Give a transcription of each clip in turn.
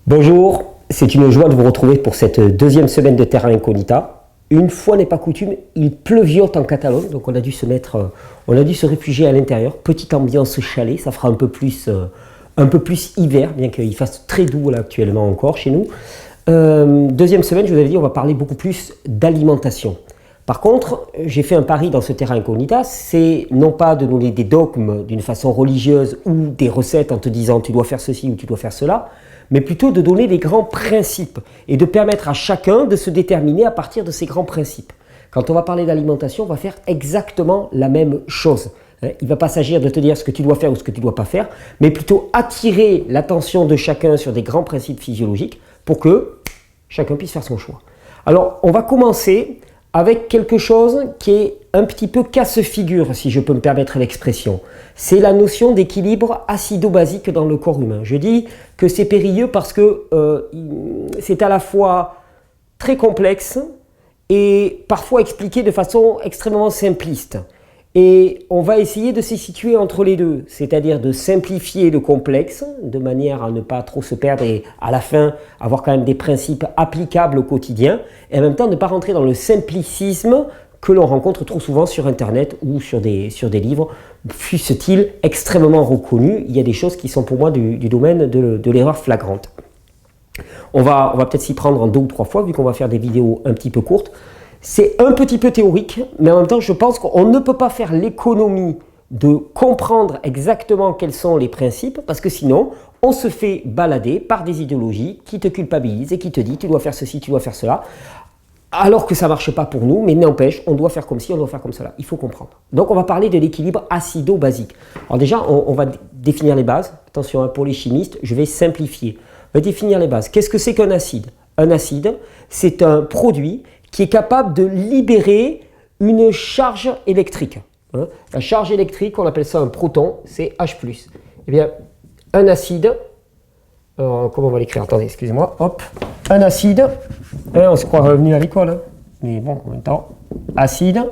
Bonjour, c'est une joie de vous retrouver pour cette deuxième semaine de Terra Incognita. Une fois n'est pas coutume, il pleuviote en Catalogne, donc on a dû se réfugier à l'intérieur. Petite ambiance chalet, ça fera un peu plus hiver, bien qu'il fasse très doux là actuellement encore chez nous. Deuxième semaine, je vous avais dit, on va parler beaucoup plus d'alimentation. Par contre, j'ai fait un pari dans ce Terra Incognita, c'est non pas de donner des dogmes d'une façon religieuse ou des recettes en te disant tu dois faire ceci ou tu dois faire cela, mais plutôt de donner des grands principes et de permettre à chacun de se déterminer à partir de ces grands principes. Quand on va parler d'alimentation, on va faire exactement la même chose. Il ne va pas s'agir de te dire ce que tu dois faire ou ce que tu ne dois pas faire, mais plutôt attirer l'attention de chacun sur des grands principes physiologiques pour que chacun puisse faire son choix. Alors, on va commencer avec quelque chose qui est un petit peu casse-figure, si je peux me permettre l'expression. C'est la notion d'équilibre acido-basique dans le corps humain. Je dis que c'est périlleux parce que c'est à la fois très complexe et parfois expliqué de façon extrêmement simpliste. Et on va essayer de se situer entre les deux, c'est-à-dire de simplifier le complexe de manière à ne pas trop se perdre et à la fin avoir quand même des principes applicables au quotidien et en même temps ne pas rentrer dans le simplicisme que l'on rencontre trop souvent sur Internet ou sur des livres, fussent-ils extrêmement reconnus. Il y a des choses qui sont pour moi du domaine de l'erreur flagrante. On va peut-être s'y prendre en 2 ou 3 fois vu qu'on va faire des vidéos un petit peu courtes. C'est un petit peu théorique, mais en même temps, je pense qu'on ne peut pas faire l'économie de comprendre exactement quels sont les principes, parce que sinon, on se fait balader par des idéologies qui te culpabilisent et qui te disent tu dois faire ceci, tu dois faire cela, alors que ça ne marche pas pour nous, mais n'empêche, on doit faire comme ci, on doit faire comme cela. Il faut comprendre. Donc, on va parler de l'équilibre acido-basique. Alors déjà, on va définir les bases. Attention, pour les chimistes, je vais simplifier. On va définir les bases. Qu'est-ce que c'est qu'un acide? Un acide, c'est un produit qui est capable de libérer une charge électrique. La charge électrique, on appelle ça un proton, c'est H+. Eh bien, un acide, comment on va l'écrire? Attendez, excusez-moi, hop. Un acide, on se croit revenu à l'école, mais bon, en même temps, acide,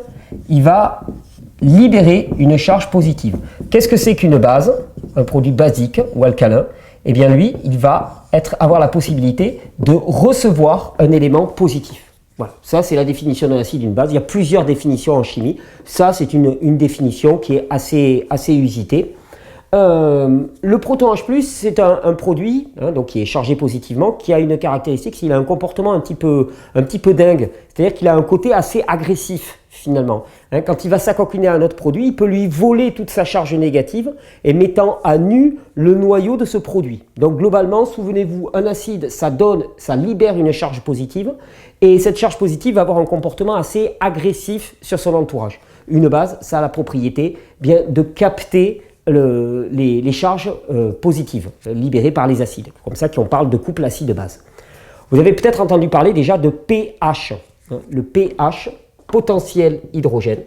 il va libérer une charge positive. Qu'est-ce que c'est qu'une base? Un produit basique ou alcalin? Eh bien, lui, il va avoir la possibilité de recevoir un élément positif. Voilà, ça c'est la définition d'un acide d'une base. Il y a plusieurs définitions en chimie. Ça c'est une définition qui est assez usitée. Le proton H+, c'est un produit donc qui est chargé positivement, qui a une caractéristique, c'est qu'il a un comportement un petit peu dingue. C'est-à-dire qu'il a un côté assez agressif finalement. Quand il va s'acoquiner à un autre produit, il peut lui voler toute sa charge négative et mettant à nu le noyau de ce produit. Donc globalement, souvenez-vous, un acide, ça libère une charge positive et cette charge positive va avoir un comportement assez agressif sur son entourage. Une base, ça a la propriété bien de capter les charges positives libérées par les acides. C'est comme ça qu'on parle de couple acide-base. Vous avez peut-être entendu parler déjà de pH. Le pH, potentiel hydrogène.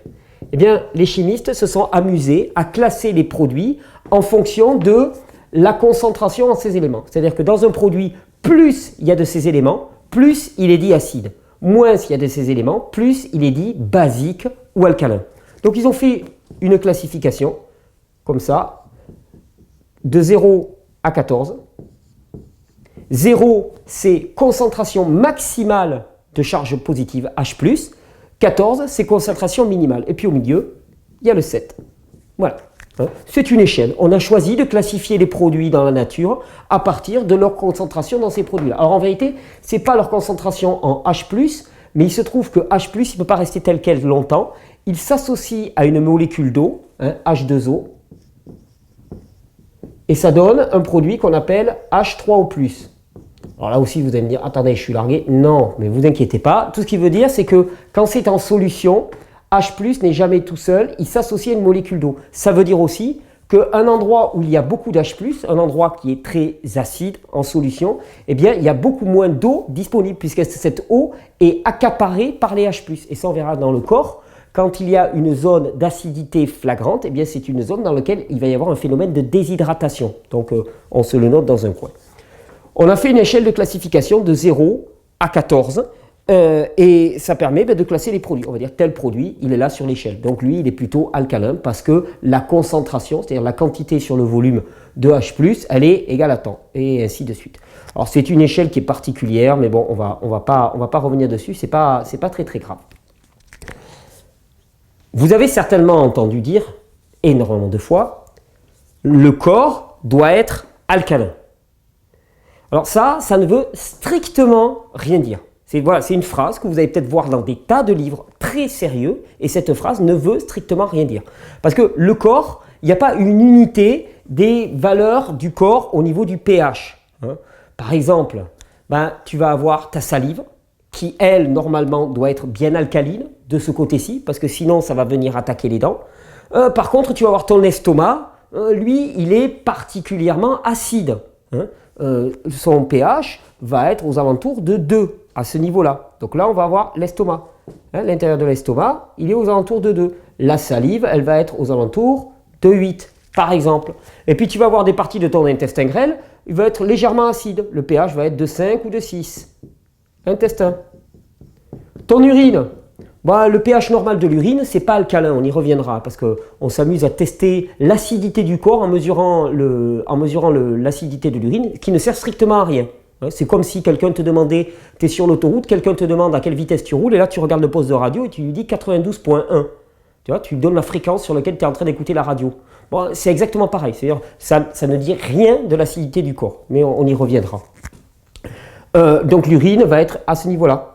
Eh bien, les chimistes se sont amusés à classer les produits en fonction de la concentration en ces éléments. C'est-à-dire que dans un produit, plus il y a de ces éléments, plus il est dit acide. Moins il y a de ces éléments, plus il est dit basique ou alcalin. Donc ils ont fait une classification comme ça, de 0 à 14. 0, c'est concentration maximale de charge positive H+. 14, c'est concentration minimale. Et puis au milieu, il y a le 7. Voilà. C'est une échelle. On a choisi de classifier les produits dans la nature à partir de leur concentration dans ces produits-là. Alors en vérité, ce n'est pas leur concentration en H+, mais il se trouve que H+, il ne peut pas rester tel quel longtemps. Il s'associe à une molécule d'eau, H2O, et ça donne un produit qu'on appelle H3O+. Alors là aussi, vous allez me dire, attendez, je suis largué. Non, mais vous inquiétez pas. Tout ce qui veut dire, c'est que quand c'est en solution, H+ n'est jamais tout seul, il s'associe à une molécule d'eau. Ça veut dire aussi qu'un endroit où il y a beaucoup d'H+, un endroit qui est très acide en solution, eh bien, il y a beaucoup moins d'eau disponible puisque cette eau est accaparée par les H+. Et ça, on verra dans le corps. Quand il y a une zone d'acidité flagrante, eh bien, c'est une zone dans laquelle il va y avoir un phénomène de déshydratation. Donc, on se le note dans un coin. On a fait une échelle de classification de 0 à 14 et ça permet de classer les produits. On va dire tel produit, il est là sur l'échelle. Donc lui, il est plutôt alcalin parce que la concentration, c'est-à-dire la quantité sur le volume de H+, elle est égale à tant, et ainsi de suite. Alors c'est une échelle qui est particulière, mais bon, on va pas revenir dessus, c'est pas très très grave. Vous avez certainement entendu dire, énormément de fois, le corps doit être alcalin. Alors ça ne veut strictement rien dire. C'est une phrase que vous allez peut-être voir dans des tas de livres très sérieux, et cette phrase ne veut strictement rien dire. Parce que le corps, il n'y a pas une unité des valeurs du corps au niveau du pH. Par exemple, tu vas avoir ta salive, qui elle, normalement, doit être bien alcaline de ce côté-ci, parce que sinon, ça va venir attaquer les dents. Par contre, tu vas avoir ton estomac, lui, il est particulièrement acide. Son pH va être aux alentours de 2 à ce niveau-là. Donc là, on va avoir l'estomac. L'intérieur de l'estomac, il est aux alentours de 2. La salive, elle va être aux alentours de 8, par exemple. Et puis, tu vas avoir des parties de ton intestin grêle, il va être légèrement acide. Le pH va être de 5 ou de 6. Intestin. Ton urine. Le pH normal de l'urine, c'est pas alcalin, on y reviendra, parce qu'on s'amuse à tester l'acidité du corps en mesurant l'acidité de l'urine, qui ne sert strictement à rien. C'est comme si quelqu'un te demandait, tu es sur l'autoroute, quelqu'un te demande à quelle vitesse tu roules, et là tu regardes le poste de radio et tu lui dis 92.1. Tu lui donnes la fréquence sur laquelle tu es en train d'écouter la radio. C'est exactement pareil, c'est-à-dire ça ne dit rien de l'acidité du corps, mais on y reviendra. Donc l'urine va être à ce niveau-là.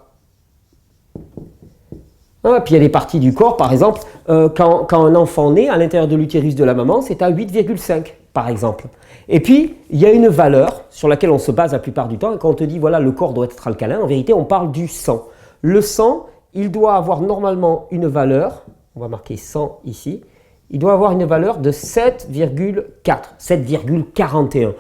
Puis il y a des parties du corps, par exemple, quand un enfant naît à l'intérieur de l'utérus de la maman, c'est à 8,5 par exemple. Et puis, il y a une valeur sur laquelle on se base la plupart du temps, et quand on te dit voilà, le corps doit être alcalin, en vérité, on parle du sang. Le sang, il doit avoir normalement une valeur, on va marquer 100 ici, il doit avoir une valeur de 7,4, 7,41.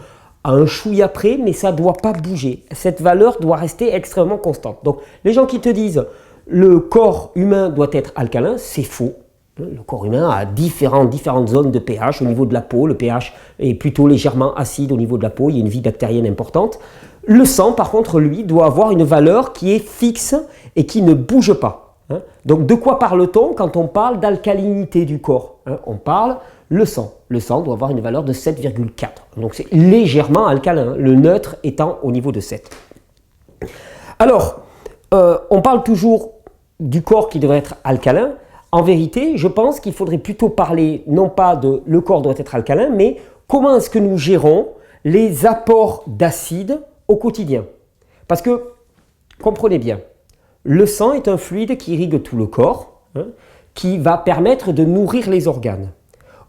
À un chouïa près, mais ça ne doit pas bouger. Cette valeur doit rester extrêmement constante. Donc, les gens qui te disent le corps humain doit être alcalin, c'est faux. Le corps humain a différentes zones de pH au niveau de la peau. Le pH est plutôt légèrement acide au niveau de la peau, il y a une vie bactérienne importante. Le sang, par contre, lui, doit avoir une valeur qui est fixe et qui ne bouge pas. Donc, de quoi parle-t-on quand on parle d'alcalinité du corps? On parle le sang. Le sang doit avoir une valeur de 7,4. Donc, c'est légèrement alcalin, le neutre étant au niveau de 7. Alors, on parle toujours du corps qui devrait être alcalin. En vérité, je pense qu'il faudrait plutôt parler non pas de le corps doit être alcalin, mais comment est-ce que nous gérons les apports d'acide au quotidien. Parce que, comprenez bien, le sang est un fluide qui irrigue tout le corps, qui va permettre de nourrir les organes.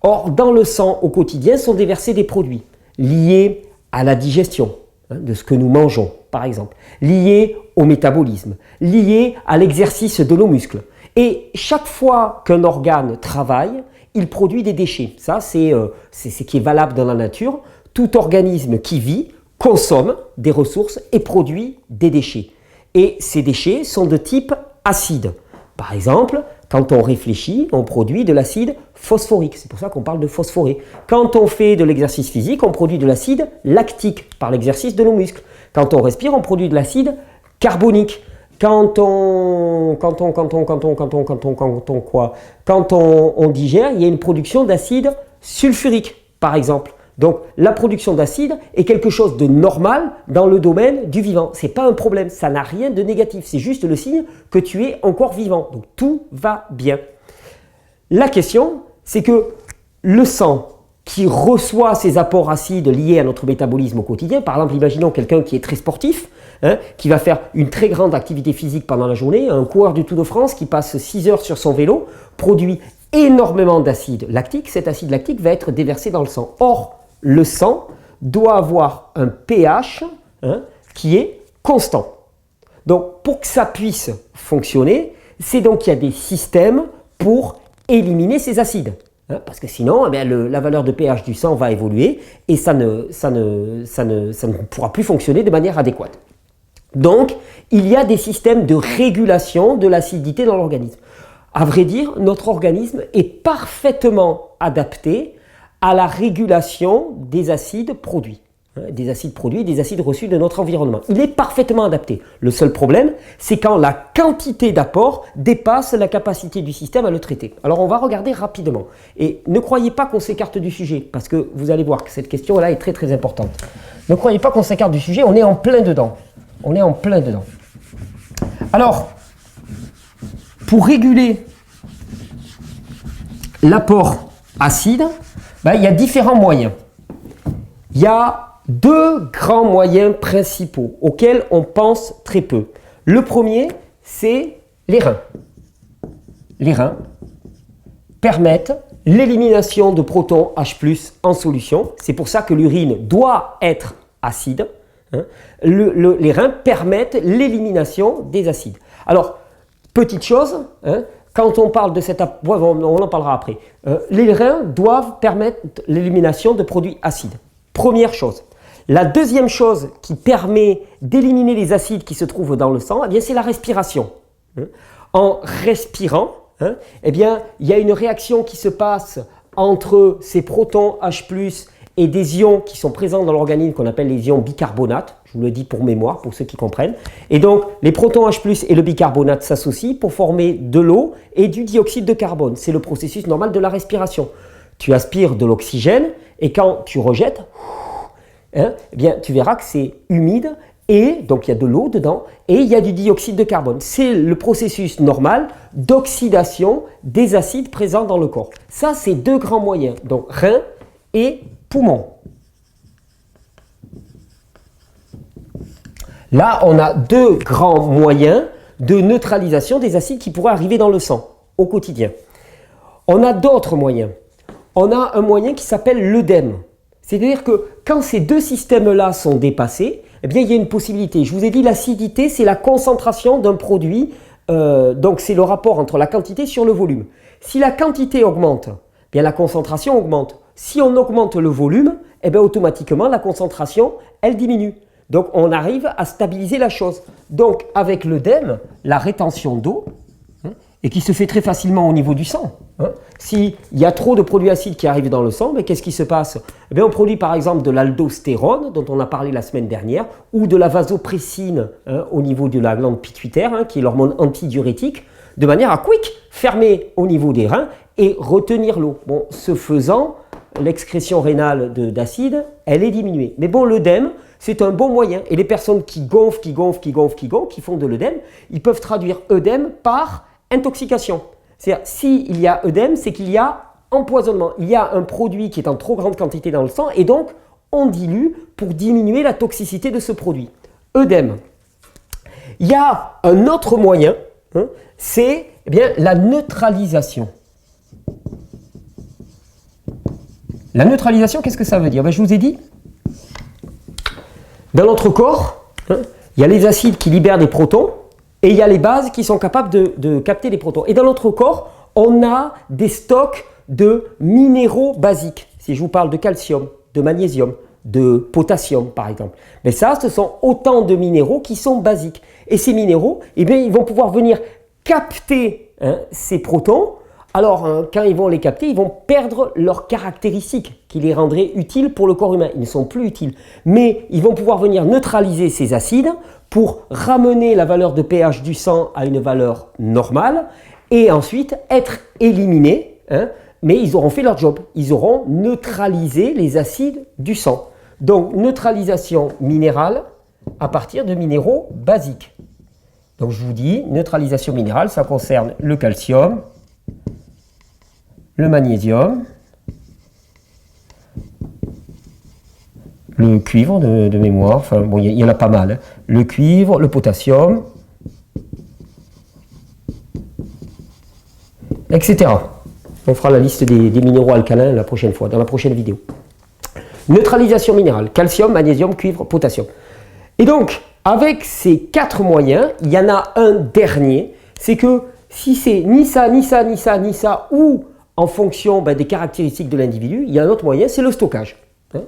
Or, dans le sang au quotidien sont déversés des produits liés à la digestion, de ce que nous mangeons, par exemple, liés au métabolisme, liés à l'exercice de nos muscles. Et chaque fois qu'un organe travaille, il produit des déchets. Ça, c'est ce qui est valable dans la nature. Tout organisme qui vit consomme des ressources et produit des déchets. Et ces déchets sont de type acide. Par exemple, quand on réfléchit, on produit de l'acide phosphorique. C'est pour ça qu'on parle de phosphoré. Quand on fait de l'exercice physique, on produit de l'acide lactique par l'exercice de nos muscles. Quand on respire, on produit de l'acide carbonique. Quand on digère, il y a une production d'acide sulfurique, par exemple. Donc, la production d'acide est quelque chose de normal dans le domaine du vivant. Ce n'est pas un problème, ça n'a rien de négatif. C'est juste le signe que tu es encore vivant. Donc, tout va bien. La question, c'est que le sang qui reçoit ces apports acides liés à notre métabolisme au quotidien, par exemple, imaginons quelqu'un qui est très sportif, qui va faire une très grande activité physique pendant la journée, un coureur du Tour de France qui passe 6 heures sur son vélo, produit énormément d'acide lactique. Cet acide lactique va être déversé dans le sang. Or, le sang doit avoir un pH qui est constant. Donc, pour que ça puisse fonctionner, c'est donc qu'il y a des systèmes pour éliminer ces acides. Parce que sinon, la valeur de pH du sang va évoluer et ça ne pourra plus fonctionner de manière adéquate. Donc, il y a des systèmes de régulation de l'acidité dans l'organisme. À vrai dire, notre organisme est parfaitement adapté à la régulation des acides produits. des acides produits, des acides reçus de notre environnement. Il est parfaitement adapté. Le seul problème, c'est quand la quantité d'apport dépasse la capacité du système à le traiter. Alors on va regarder rapidement. Et ne croyez pas qu'on s'écarte du sujet, parce que vous allez voir que cette question-là est très très importante. Ne croyez pas qu'on s'écarte du sujet, on est en plein dedans. On est en plein dedans. Alors, pour réguler l'apport acide, il y a différents moyens. Il y a deux grands moyens principaux auxquels on pense très peu. Le premier, c'est les reins. Les reins permettent l'élimination de protons H+ en solution. C'est pour ça que l'urine doit être acide. Les reins permettent l'élimination des acides. Alors, petite chose, quand on parle de cette... on en parlera après. Les reins doivent permettre l'élimination de produits acides. Première chose. La deuxième chose qui permet d'éliminer les acides qui se trouvent dans le sang, c'est la respiration. En respirant, il y a une réaction qui se passe entre ces protons H+ et des ions qui sont présents dans l'organisme qu'on appelle les ions bicarbonate. Je vous le dis pour mémoire, pour ceux qui comprennent. Et donc, les protons H+ et le bicarbonate s'associent pour former de l'eau et du dioxyde de carbone. C'est le processus normal de la respiration. Tu aspires de l'oxygène et quand tu rejettes, tu verras que c'est humide et donc il y a de l'eau dedans et il y a du dioxyde de carbone. C'est le processus normal d'oxydation des acides présents dans le corps. Ça, c'est deux grands moyens, donc reins et poumons. Là, on a deux grands moyens de neutralisation des acides qui pourraient arriver dans le sang au quotidien. On a d'autres moyens. On a un moyen qui s'appelle l'œdème. C'est-à-dire que quand ces deux systèmes-là sont dépassés, il y a une possibilité. Je vous ai dit, l'acidité, c'est la concentration d'un produit, donc c'est le rapport entre la quantité sur le volume. Si la quantité augmente, la concentration augmente. Si on augmente le volume, automatiquement, la concentration, elle diminue. Donc, on arrive à stabiliser la chose. Donc, avec l'œdème, la rétention d'eau, et qui se fait très facilement au niveau du sang. S'il y a trop de produits acides qui arrivent dans le sang, qu'est-ce qui se passe? On produit par exemple de l'aldostérone, dont on a parlé la semaine dernière, ou de la vasopressine au niveau de la glande pituitaire, qui est l'hormone antidiurétique, de manière à fermer au niveau des reins et retenir l'eau. Bon, ce faisant, l'excrétion rénale d'acide, elle est diminuée. Mais bon, l'œdème, c'est un bon moyen. Et les personnes qui gonflent, qui font de l'œdème, ils peuvent traduire œdème par intoxication. C'est-à-dire, s'il y a œdème, c'est qu'il y a empoisonnement. Il y a un produit qui est en trop grande quantité dans le sang et donc on dilue pour diminuer la toxicité de ce produit. Œdème. Il y a un autre moyen, c'est la neutralisation. La neutralisation, qu'est-ce que ça veut dire? Je vous ai dit, dans notre corps, il y a les acides qui libèrent des protons et il y a les bases qui sont capables de capter les protons. Et dans notre corps, on a des stocks de minéraux basiques. Si je vous parle de calcium, de magnésium, de potassium par exemple. Mais ça, ce sont autant de minéraux qui sont basiques. Et ces minéraux, ils vont pouvoir venir capter ces protons. Alors, quand ils vont les capter, ils vont perdre leurs caractéristiques qui les rendraient utiles pour le corps humain. Ils ne sont plus utiles. Mais ils vont pouvoir venir neutraliser ces acides pour ramener la valeur de pH du sang à une valeur normale et ensuite être éliminés. Mais ils auront fait leur job. Ils auront neutralisé les acides du sang. Donc, neutralisation minérale à partir de minéraux basiques. Donc, je vous dis, neutralisation minérale, ça concerne le calcium, le magnésium, le cuivre de mémoire, enfin bon, il y en a pas mal, le cuivre, le potassium, etc. On fera la liste des minéraux alcalins la prochaine fois, dans la prochaine vidéo. Neutralisation minérale, calcium, magnésium, cuivre, potassium. Et donc, avec ces 4 moyens, il y en a un dernier, c'est que si c'est ni ça, ni ça, ni ça, ni ça, ou en fonction des caractéristiques de l'individu, il y a un autre moyen, c'est le stockage.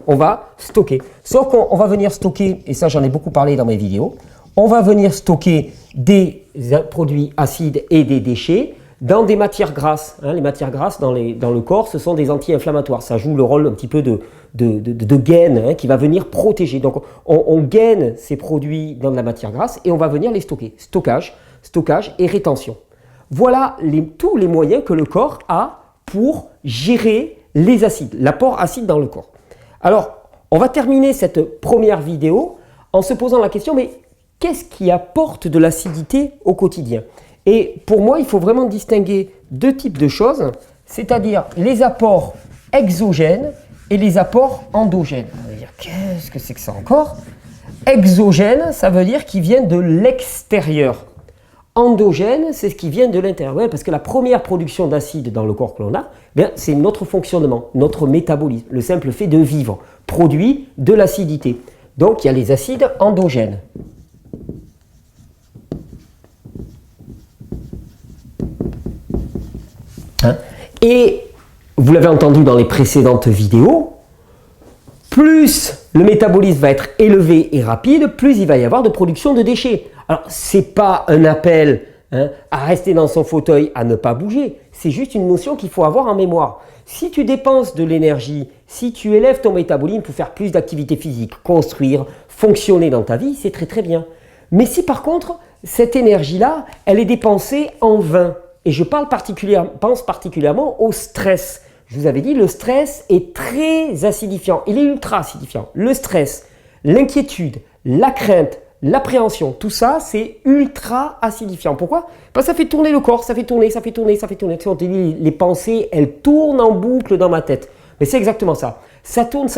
On va stocker. Sauf qu'on va venir stocker, et ça j'en ai beaucoup parlé dans mes vidéos, on va venir stocker des produits acides et des déchets dans des matières grasses. Hein, les matières grasses dans le corps, ce sont des anti-inflammatoires. Ça joue le rôle un petit peu de gaine, hein, qui va venir protéger. Donc on gaine ces produits dans de la matière grasse et on va venir les stocker. Stockage et rétention. Voilà tous les moyens que le corps a pour gérer les acides, l'apport acide dans le corps. Alors, on va terminer cette première vidéo en se posant la question, mais qu'est-ce qui apporte de l'acidité au quotidien? Et pour moi, il faut vraiment distinguer deux types de choses, c'est-à-dire les apports exogènes et les apports endogènes. On va dire, qu'est-ce que c'est que ça encore? Exogène, ça veut dire qu'il vient de l'extérieur. Endogène, c'est ce qui vient de l'intérieur. Ouais, parce que la première production d'acide dans le corps que l'on a, c'est notre fonctionnement, notre métabolisme. Le simple fait de vivre produit de l'acidité. Donc, il y a les acides endogènes. Hein? Et vous l'avez entendu dans les précédentes vidéos, plus le métabolisme va être élevé et rapide, plus il va y avoir de production de déchets. Alors, ce n'est pas un appel, hein, à rester dans son fauteuil, à ne pas bouger. C'est juste une notion qu'il faut avoir en mémoire. Si tu dépenses de l'énergie, si tu élèves ton métabolisme pour faire plus d'activité physique, construire, fonctionner dans ta vie, c'est très très bien. Mais si par contre, cette énergie-là, elle est dépensée en vain, et je pense particulièrement au stress. Je vous avais dit, le stress est très acidifiant, il est ultra acidifiant. Le stress, l'inquiétude, la crainte, l'appréhension, tout ça, c'est ultra acidifiant. Pourquoi? Parce que ça fait tourner le corps, ça fait tourner. On te dit, les pensées, elles tournent en boucle dans ma tête. Mais c'est exactement ça. Ça tourne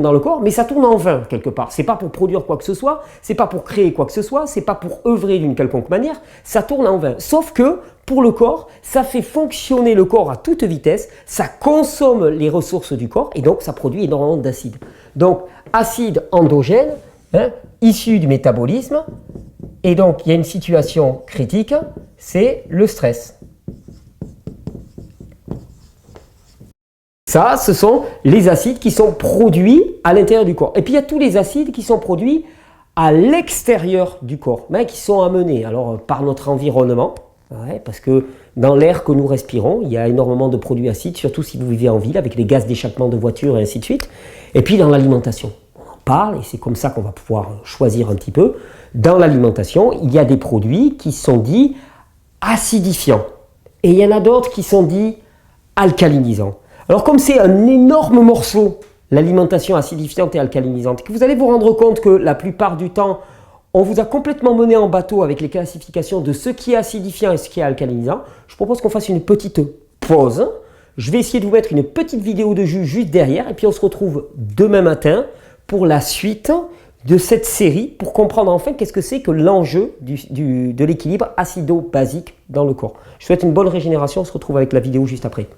dans le corps, mais ça tourne en vain quelque part. C'est pas pour produire quoi que ce soit, c'est pas pour créer quoi que ce soit, c'est pas pour œuvrer d'une quelconque manière, ça tourne en vain. Sauf que pour le corps, ça fait fonctionner le corps à toute vitesse, ça consomme les ressources du corps et donc ça produit énormément d'acide. Donc acide endogène, hein, issu du métabolisme, et donc il y a une situation critique, c'est le stress. Ça, ce sont les acides qui sont produits à l'intérieur du corps. Et puis il y a tous les acides qui sont produits à l'extérieur du corps, mais qui sont amenés alors par notre environnement, ouais, parce que dans l'air que nous respirons, il y a énormément de produits acides, surtout si vous vivez en ville avec les gaz d'échappement de voitures et ainsi de suite. Et puis dans l'alimentation, on en parle et c'est comme ça qu'on va pouvoir choisir un petit peu. Dans l'alimentation, il y a des produits qui sont dits acidifiants et il y en a d'autres qui sont dits alcalinisants. Alors comme c'est un énorme morceau, l'alimentation acidifiante et alcalinisante, que vous allez vous rendre compte que la plupart du temps, on vous a complètement mené en bateau avec les classifications de ce qui est acidifiant et ce qui est alcalinisant, je propose qu'on fasse une petite pause. Je vais essayer de vous mettre une petite vidéo de jus juste derrière et puis on se retrouve demain matin pour la suite de cette série pour comprendre enfin qu'est-ce que c'est que l'enjeu de l'équilibre acido-basique dans le corps. Je vous souhaite une bonne régénération, on se retrouve avec la vidéo juste après.